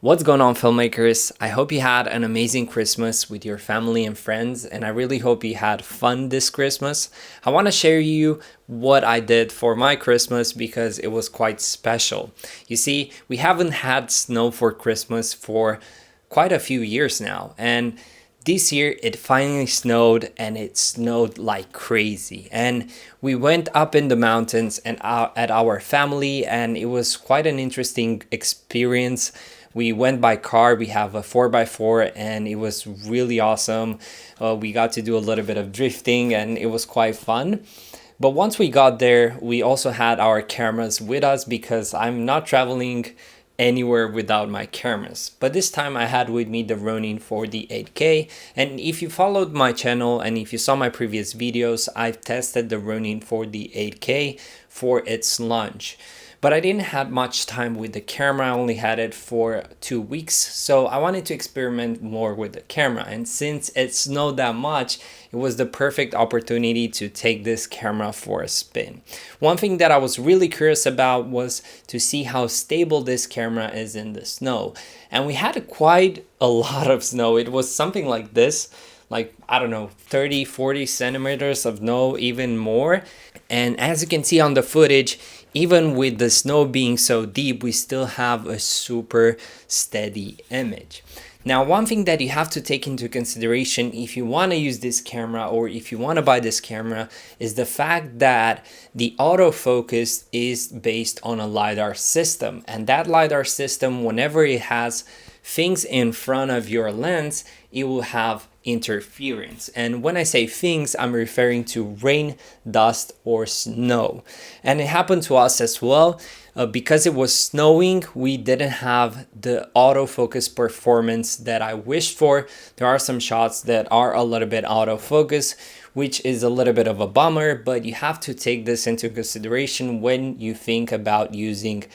What's going on, filmmakers? I hope you had an amazing Christmas with your family and friends, and I really hope you had fun this Christmas. I want to share you what I did for my Christmas because it was quite special. You see, we haven't had snow for Christmas for quite a few years now, and this year it finally snowed, and it snowed like crazy. And we went up in the mountains and out at our family, and it was quite an interesting experience. We went by car. We have a 4x4 and it was really awesome. We got to do a little bit of drifting and it was quite fun. But once we got there, we also had our cameras with us because I'm not traveling anywhere without my cameras. But this time I had with me the Ronin 4D-8k, and if you followed my channel and if you saw my previous videos, I've tested the Ronin 4D-8k for its launch. But I didn't have much time with the camera. I only had it for 2 weeks, so I wanted to experiment more with the camera. And since it snowed that much, it was the perfect opportunity to take this camera for a spin. One thing that I was really curious about was to see how stable this camera is in the snow. And we had quite a lot of snow. It was something like this, like, I don't know, 30-40 centimeters of snow, even more. And as you can see on the footage, even with the snow being so deep, we still have a super steady image. Now, one thing that you have to take into consideration if you want to use this camera or if you want to buy this camera is the fact that the autofocus is based on a LiDAR system. And that LiDAR system, whenever it has things in front of your lens, it will have interference. And when I say things, I'm referring to rain, dust, or snow. And it happened to us as well. Because it was snowing, we didn't have the autofocus performance that I wished for. There are some shots that are a little bit autofocus, which is a little bit of a bummer, but you have to take this into consideration when you think about using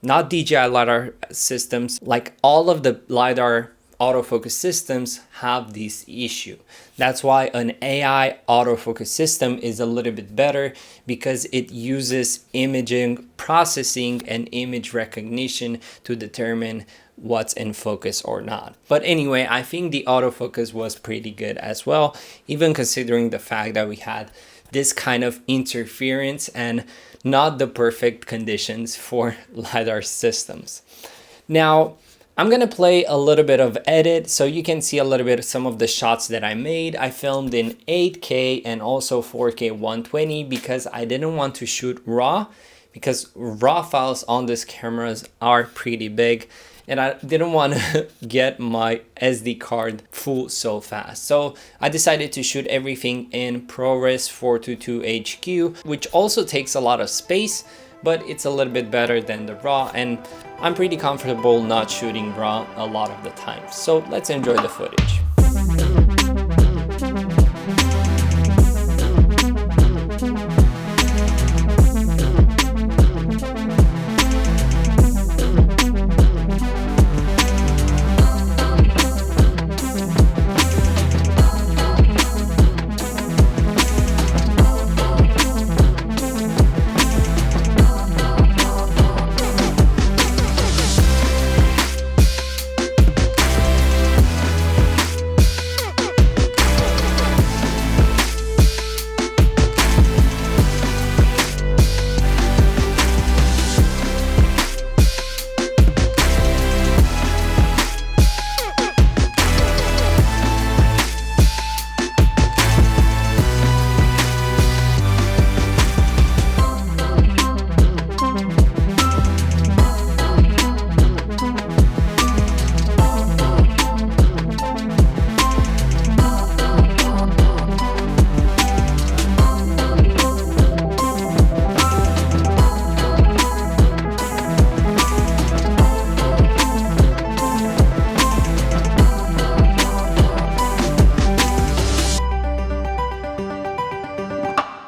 not DJI LiDAR systems. Like, all of the LiDAR autofocus systems have this issue. That's why an AI autofocus system is a little bit better, because it uses imaging processing and image recognition to determine what's in focus or not. But anyway, I think the autofocus was pretty good as well, even considering the fact that we had this kind of interference and not the perfect conditions for LiDAR systems. Now, I'm gonna play a little bit of edit so you can see a little bit of some of the shots that I made. I filmed in 8K and also 4K 120 because I didn't want to shoot RAW, because RAW files on these cameras are pretty big and I didn't want to get my SD card full so fast. So I decided to shoot everything in ProRes 422HQ, which also takes a lot of space, but it's a little bit better than the RAW, and I'm pretty comfortable not shooting RAW a lot of the time. So let's enjoy the footage.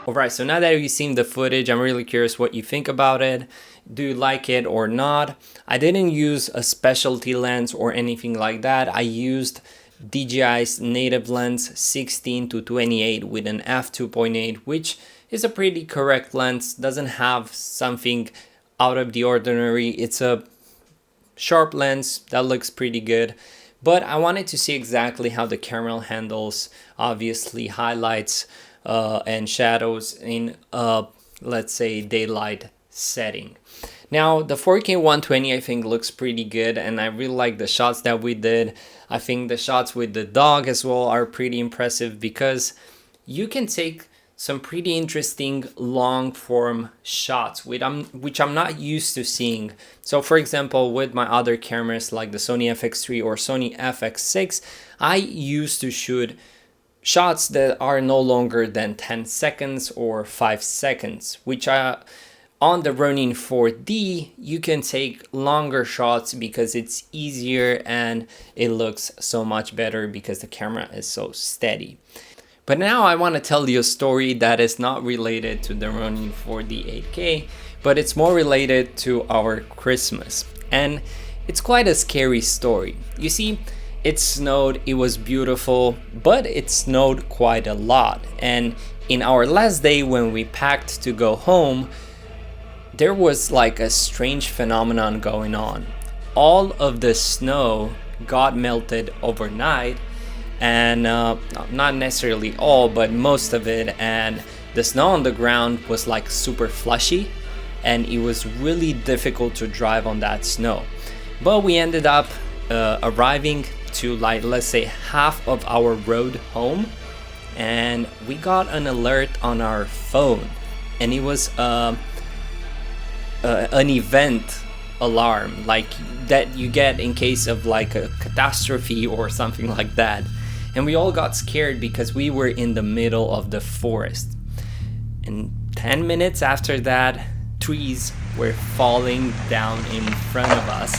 Alright, so now that you've seen the footage, I'm really curious what you think about it. Do you like it or not? I didn't use a specialty lens or anything like that. I used DJI's native lens 16 to 28 with an f2.8, which is a pretty correct lens. Doesn't have something out of the ordinary. It's a sharp lens that looks pretty good. But I wanted to see exactly how the camera handles obviously highlights and shadows in let's say daylight setting. Now the 4K 120 I think looks pretty good, and I really like the shots that we did. I think the shots with the dog as well are pretty impressive because you can take some pretty interesting long form shots which I'm not used to seeing. So for example, with my other cameras like the Sony FX3 or Sony FX6, I used to shoot shots that are no longer than 10 seconds or 5 seconds, which on the Ronin 4D, you can take longer shots because it's easier and it looks so much better because the camera is so steady. But now I want to tell you a story that is not related to the Ronin 4D-8k, but it's more related to our Christmas. And it's quite a scary story. You see, it snowed, it was beautiful, but it snowed quite a lot. And in our last day when we packed to go home, there was like a strange phenomenon going on. All of the snow got melted overnight, and not necessarily all, but most of it, and the snow on the ground was like super slushy, and it was really difficult to drive on that snow. But we ended up arriving to, like, let's say half of our road home, and we got an alert on our phone, and it was an event alarm like that you get in case of like a catastrophe or something like that. And we all got scared because we were in the middle of the forest, and 10 minutes after that, trees were falling down in front of us.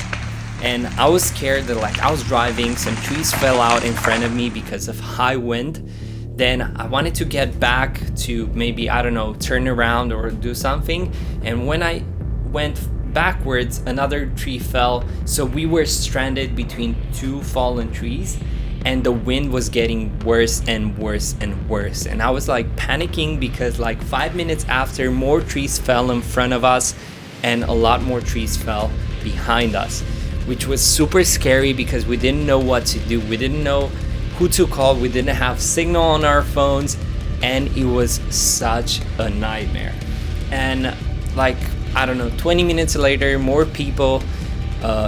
And I was scared that, like, I was driving, some trees fell out in front of me because of high wind. Then I wanted to get back to maybe, I don't know, turn around or do something. And when I went backwards, another tree fell. So we were stranded between two fallen trees, and the wind was getting worse and worse and worse. And I was like panicking because like 5 minutes after, more trees fell in front of us and a lot more trees fell behind us, which was super scary because we didn't know what to do. We didn't know who to call. We didn't have signal on our phones, and it was such a nightmare. And like, I don't know, 20 minutes later, more people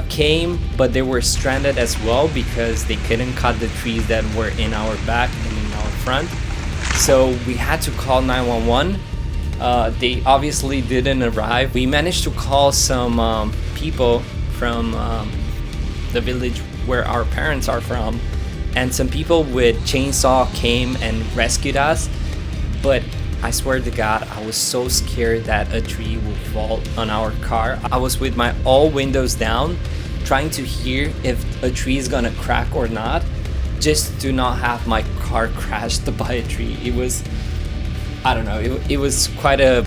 came, but they were stranded as well because they couldn't cut the trees that were in our back and in our front. So we had to call 911. They obviously didn't arrive. We managed to call some people from the village where our parents are from, and some people with chainsaw came and rescued us. But I swear to God, I was so scared that a tree would fall on our car. I was with my all windows down, trying to hear if a tree is gonna crack or not, just to not have my car crashed by a tree. It was, I don't know, it was quite a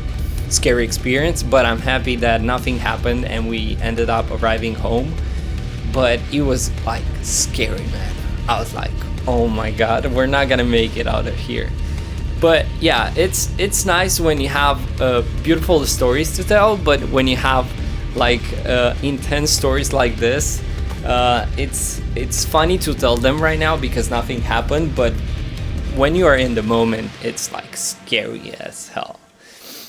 scary experience, but I'm happy that nothing happened and we ended up arriving home. But it was like scary, man. I was like, oh my God, we're not gonna make it out of here. But yeah, it's nice when you have beautiful stories to tell, but when you have like intense stories like this, it's funny to tell them right now because nothing happened, but when you are in the moment, it's like scary as hell.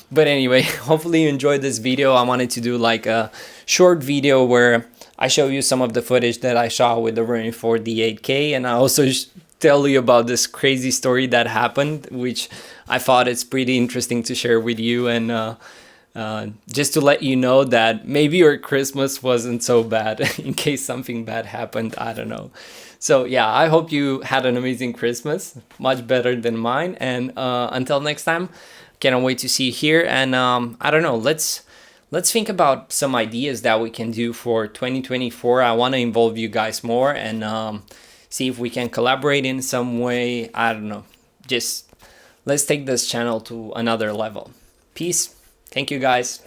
But anyway, hopefully you enjoyed this video. I wanted to do like a short video where I show you some of the footage that I shot with the Ronin 4D-8k, and I also tell you about this crazy story that happened, which I thought it's pretty interesting to share with you, and just to let you know that maybe your Christmas wasn't so bad in case something bad happened. I don't know. So yeah, I hope you had an amazing Christmas, much better than mine, and until next time, can't wait to see you here. And I don't know, let's think about some ideas that we can do for 2024. I want to involve you guys more and see if we can collaborate in some way. I don't know, just let's take this channel to another level. Peace. Thank you guys.